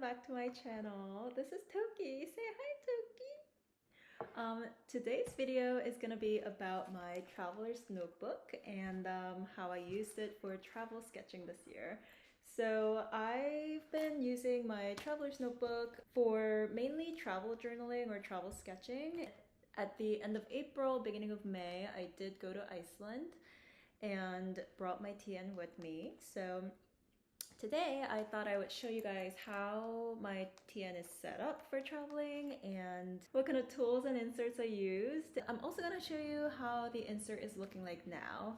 back to my channel. This is Toki. Say hi, Toki. Today's video is gonna be about my traveler's notebook and how I used it for travel sketching this year. So I've been using my traveler's notebook for mainly travel journaling or travel sketching. At the end of April, beginning of May, I did go to Iceland and brought my TN with me. So today I thought I would show you guys how my TN is set up for traveling and what kind of tools and inserts I used. I'm also going to show you how the insert is looking like now.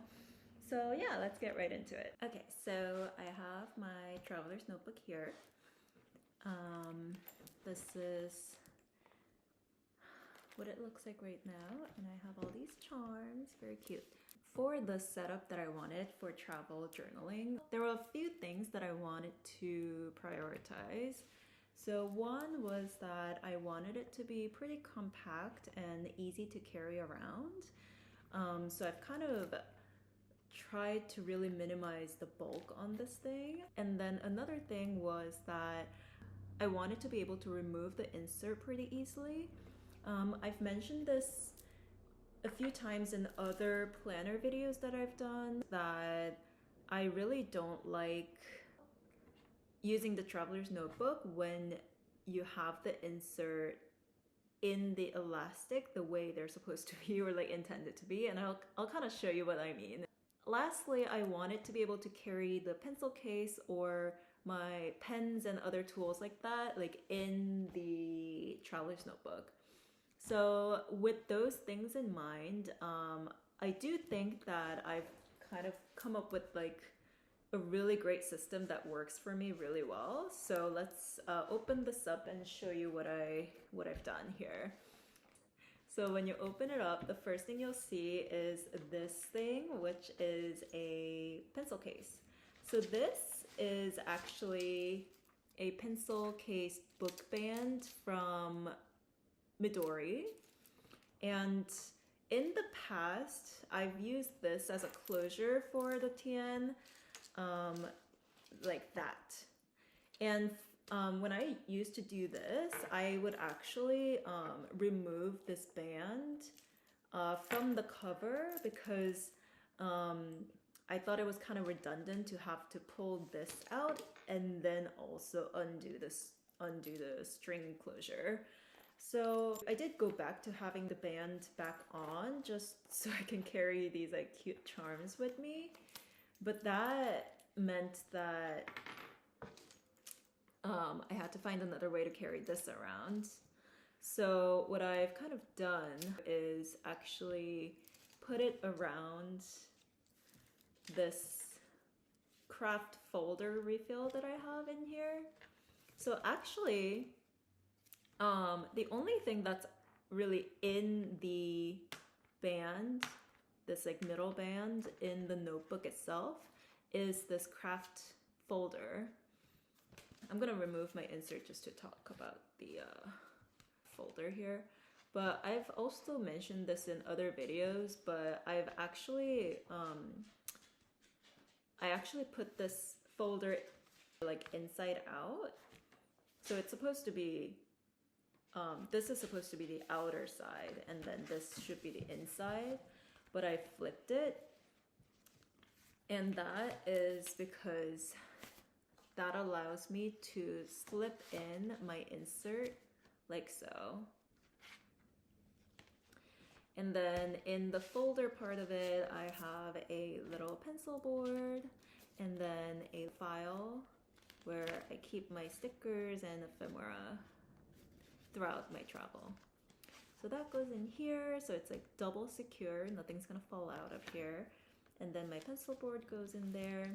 So yeah, let's get right into it. Okay, so I have my traveler's notebook here. This is what it looks like right now, and I have all these charms, very cute. For the setup that I wanted for travel journaling, there were a few things that I wanted to prioritize. So one was that I wanted it to be pretty compact and easy to carry around. So I've kind of tried to really minimize the bulk on this thing. And then another thing was that I wanted to be able to remove the insert pretty easily. I've mentioned this a few times in other planner videos that I've done that I really don't like using the traveler's notebook when you have the insert in the elastic the way they're supposed to be or like intended to be, and I'll kind of show you what I mean. Lastly, I wanted to be able to carry the pencil case or my pens and other tools like that like in the traveler's notebook. So with those things in mind, I do think that I've kind of come up with like a really great system that works for me really well. So let's open this up and show you what I've done here. So when you open it up, the first thing you'll see is this thing, which is a pencil case. So this is actually a pencil case book band from Midori, and in the past I've used this as a closure for the TN, like that. And when I used to do this, I would actually remove this band from the cover because I thought it was kind of redundant to have to pull this out and then also undo the string closure. So I did go back to having the band back on just so I can carry these like cute charms with me. But that meant that I had to find another way to carry this around. So what I've kind of done is actually put it around this craft folder refill that I have in here. So actually, the only thing that's really in the band, this like middle band in the notebook itself, is this craft folder. I'm gonna remove my insert just to talk about the folder here. But I've also mentioned this in other videos, but I've actually, I actually put this folder like inside out. So it's supposed to be this is supposed to be the outer side, and then this should be the inside, but I flipped it, and that is because that allows me to slip in my insert like so. And then in the folder part of it, I have a little pencil board and then a file where I keep my stickers and ephemera throughout my travel. So that goes in here, so it's like double secure, nothing's gonna fall out of here. And then my pencil board goes in there.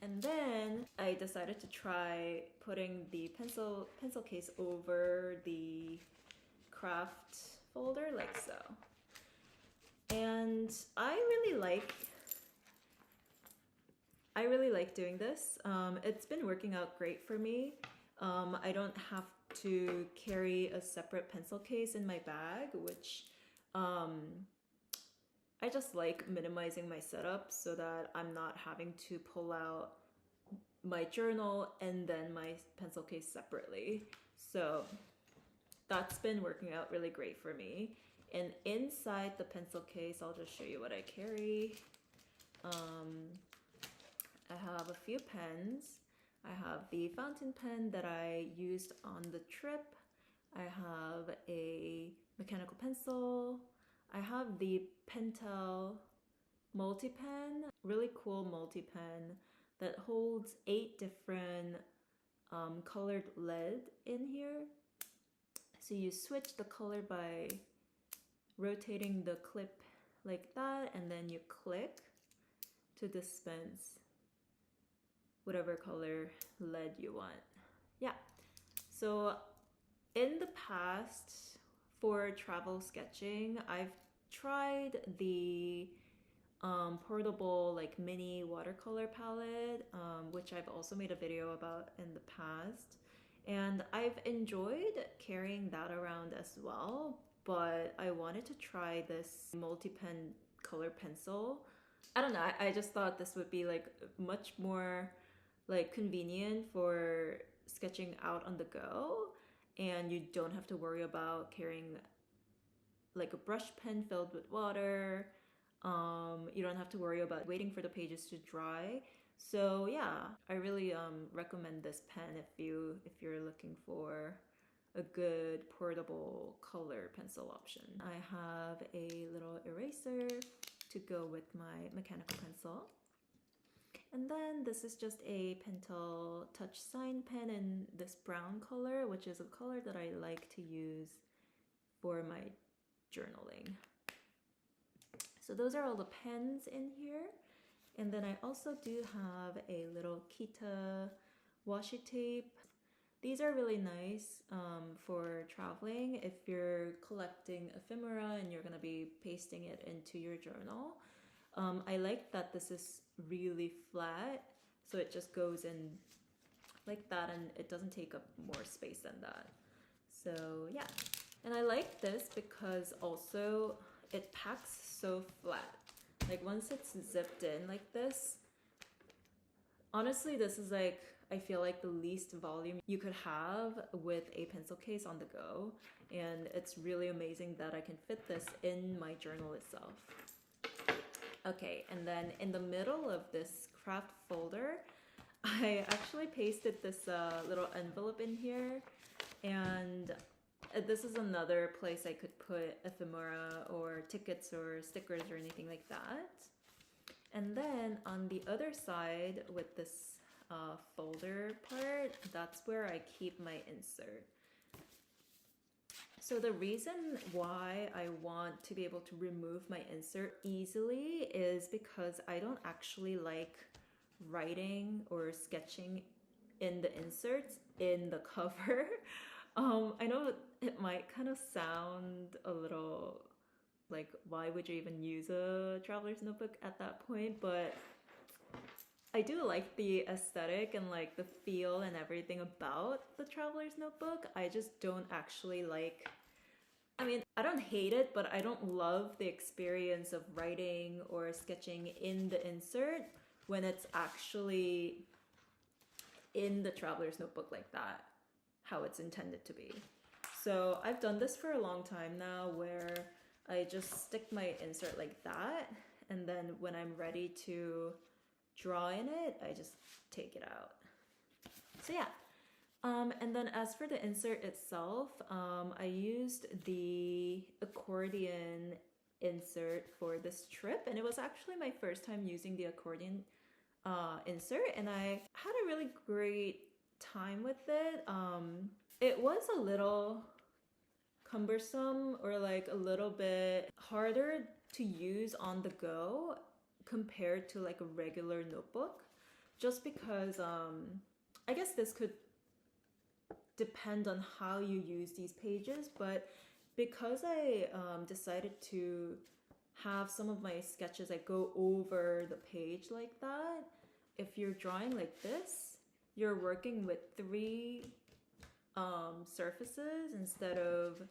And then I decided to try putting the pencil case over the craft folder like so. And I really like doing this. It's been working out great for me. I don't have to carry a separate pencil case in my bag, which I just like minimizing my setup so that I'm not having to pull out my journal and then my pencil case separately. So that's been working out really great for me. And inside the pencil case, I'll just show you what I carry. I have a few pens. I have the fountain pen that I used on the trip. I have a mechanical pencil. I have the Pentel multi-pen, really cool multi-pen that holds 8 different colored lead in here. So you switch the color by rotating the clip like that, and then you click to dispense whatever color lead you want. Yeah, so in the past for travel sketching, I've tried the portable like mini watercolor palette, which I've also made a video about in the past, and I've enjoyed carrying that around as well, but I wanted to try this multi-pen color pencil. I don't know, I just thought this would be like much more like convenient for sketching out on the go, and you don't have to worry about carrying like a brush pen filled with water. You don't have to worry about waiting for the pages to dry. So yeah, I really recommend this pen if you're looking for a good portable color pencil option. I have a little eraser to go with my mechanical pencil. And then this is just a Pentel Touch Sign pen in this brown color, which is a color that I like to use for my journaling. So those are all the pens in here. And then I also do have a little Kita washi tape. These are really nice for traveling if you're collecting ephemera and you're gonna be pasting it into your journal. I like that this is really flat, so it just goes in like that and it doesn't take up more space than that. So yeah, and I like this because also it packs so flat. Like once it's zipped in like this, honestly this is like, I feel like the least volume you could have with a pencil case on the go, and it's really amazing that I can fit this in my journal itself. Okay, and then in the middle of this craft folder, I actually pasted this little envelope in here, and this is another place I could put ephemera or tickets or stickers or anything like that. And then on the other side with this folder part, that's where I keep my insert. So the reason why I want to be able to remove my insert easily is because I don't actually like writing or sketching in the inserts in the cover. I know it might kind of sound a little like, why would you even use a traveler's notebook at that point? But I do like the aesthetic and like the feel and everything about the traveler's notebook. I just don't actually like, I mean, I don't hate it, but I don't love the experience of writing or sketching in the insert when it's actually in the traveler's notebook like that, how it's intended to be. So I've done this for a long time now where I just stick my insert like that, and then when I'm ready to draw in it, I just take it out. So yeah. And then as for the insert itself, I used the accordion insert for this trip, and it was actually my first time using the accordion insert, and I had a really great time with it. It was a little cumbersome or like a little bit harder to use on the go compared to like a regular notebook, just because I guess this could depend on how you use these pages, but because I decided to have some of my sketches like go over the page like that, if you're drawing like this, you're working with 3 surfaces instead of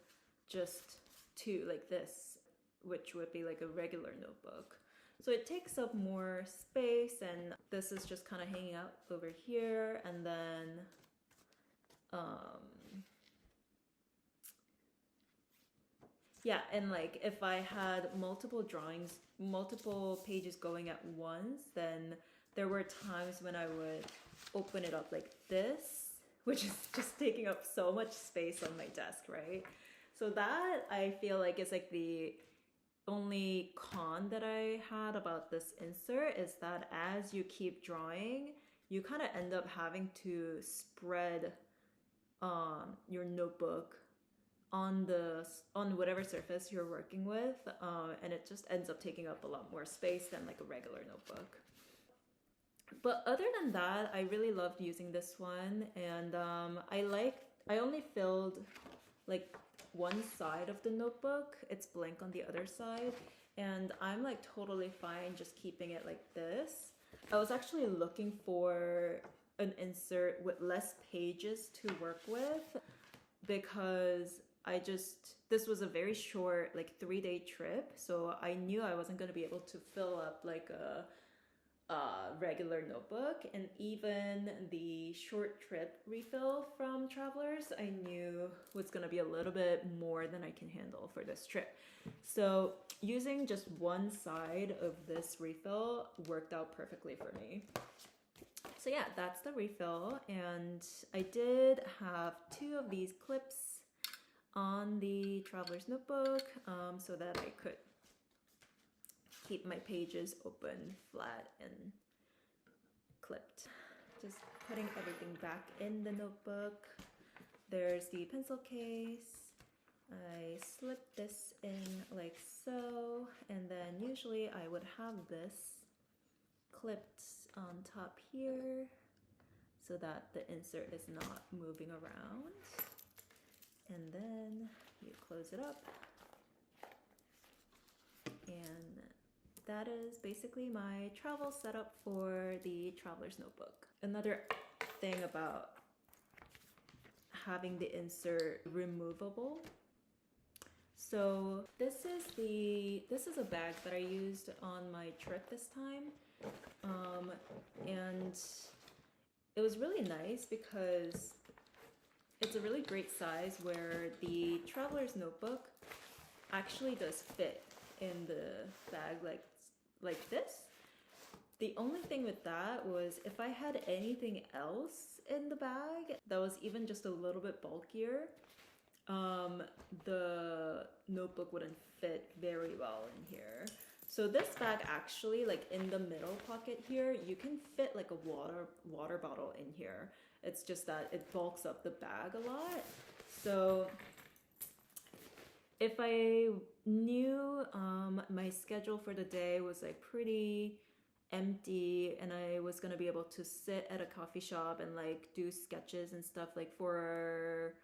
just 2 like this, which would be like a regular notebook. So it takes up more space, and this is just kind of hanging out over here. And then yeah, and like if I had multiple drawings, multiple pages going at once, then there were times when I would open it up like this, which is just taking up so much space on my desk, right? So that I feel like is like the only con that I had about this insert, is that as you keep drawing, you kind of end up having to spread your notebook on whatever surface you're working with, and it just ends up taking up a lot more space than like a regular notebook. But other than that, I really loved using this one, and I only filled like one side of the notebook. It's blank on the other side, and I'm like totally fine just keeping it like this. I was actually looking for an insert with less pages to work with, because this was a very short, like 3-day trip, so I knew I wasn't going to be able to fill up like a regular notebook, and even the short trip refill from Travelers I knew was going to be a little bit more than I can handle for this trip. So using just one side of this refill worked out perfectly for me. So yeah, that's the refill, and I did have 2 of these clips on the Traveler's notebook, so that I could keep my pages open, flat, and clipped. Just putting everything back in the notebook. There's the pencil case. I slip this in like so, and then usually I would have this clipped on top here so that the insert is not moving around. And then you close it up, and that is basically my travel setup for the Traveler's notebook. Another thing about having the insert removable. So this is a bag that I used on my trip this time, and it was really nice because it's a really great size where the Traveler's notebook actually does fit in the bag like this. The only thing with that was if I had anything else in the bag that was even just a little bit bulkier, the notebook wouldn't fit very well in here. So this bag actually, like in the middle pocket here, you can fit like a water bottle in here. It's just that it bulks up the bag a lot. So if I knew my schedule for the day was like pretty empty, and I was gonna be able to sit at a coffee shop and like do sketches and stuff like for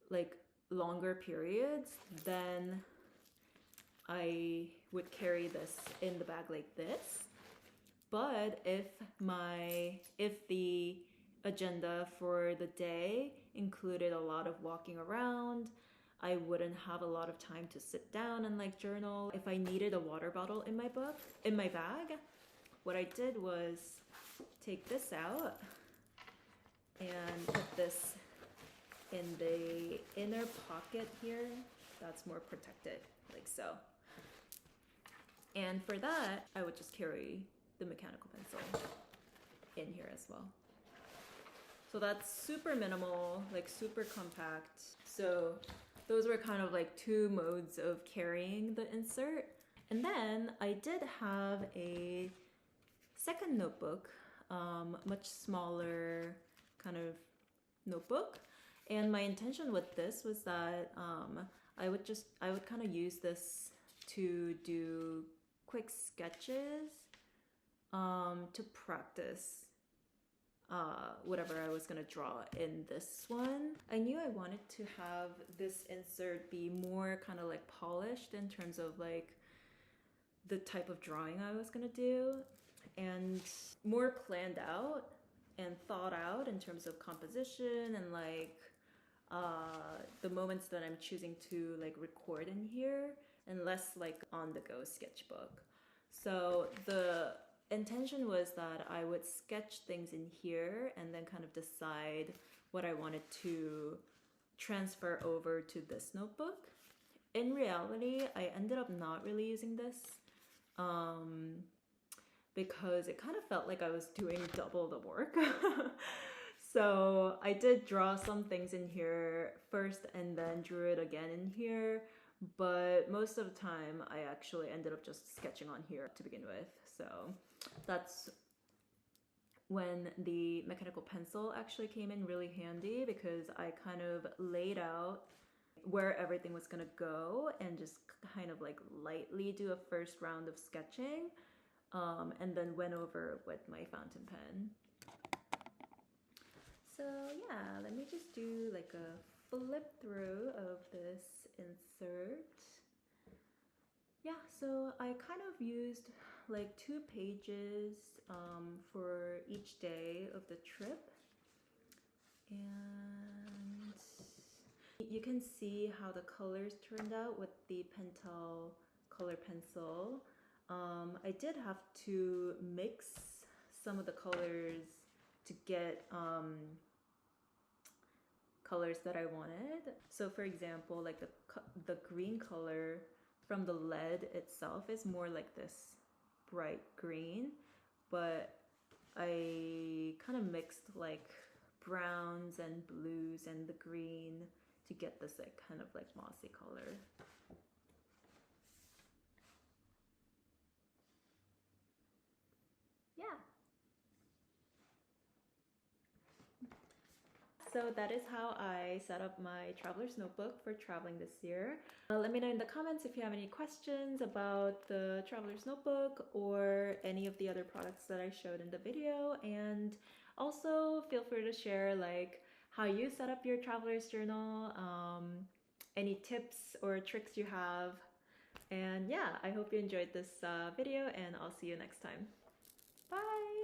like longer periods, then I would carry this in the bag like this. But if the agenda for the day included a lot of walking around, I wouldn't have a lot of time to sit down and like journal. If I needed a water bottle in my bag, what I did was take this out and put this in the inner pocket here that's more protected, like so. And for that, I would just carry the mechanical pencil in here as well. So that's super minimal, like super compact. So those were kind of like 2 modes of carrying the insert. And then I did have a second notebook, much smaller kind of notebook. And my intention with this was that I would kind of use this to do quick sketches, to practice whatever I was gonna draw in this one. I knew I wanted to have this insert be more kind of like polished in terms of like the type of drawing I was gonna do, and more planned out and thought out in terms of composition and like the moments that I'm choosing to like record in here, and less like on the go sketchbook. So the intention was that I would sketch things in here and then kind of decide what I wanted to transfer over to this notebook. In reality, I ended up not really using this because it kind of felt like I was doing double the work. So I did draw some things in here first and then drew it again in here, but most of the time I actually ended up just sketching on here to begin with. So that's when the mechanical pencil actually came in really handy, because I kind of laid out where everything was gonna go and just kind of like lightly do a first round of sketching, and then went over with my fountain pen. So yeah, let me just do like a flip through of this insert. Yeah, so I kind of used like 2 pages for each day of the trip. And you can see how the colors turned out with the Pentel color pencil. I did have to mix some of the colors to get colors that I wanted. So for example, like the green color from the lead itself is more like this bright green, but I kind of mixed like browns and blues and the green to get this like kind of like mossy color. Yeah. So that is how I set up my traveler's notebook for traveling this year. Let me know in the comments if you have any questions about the traveler's notebook or any of the other products that I showed in the video. And also feel free to share like how you set up your traveler's journal, any tips or tricks you have. And yeah, I hope you enjoyed this video, and I'll see you next time. Bye!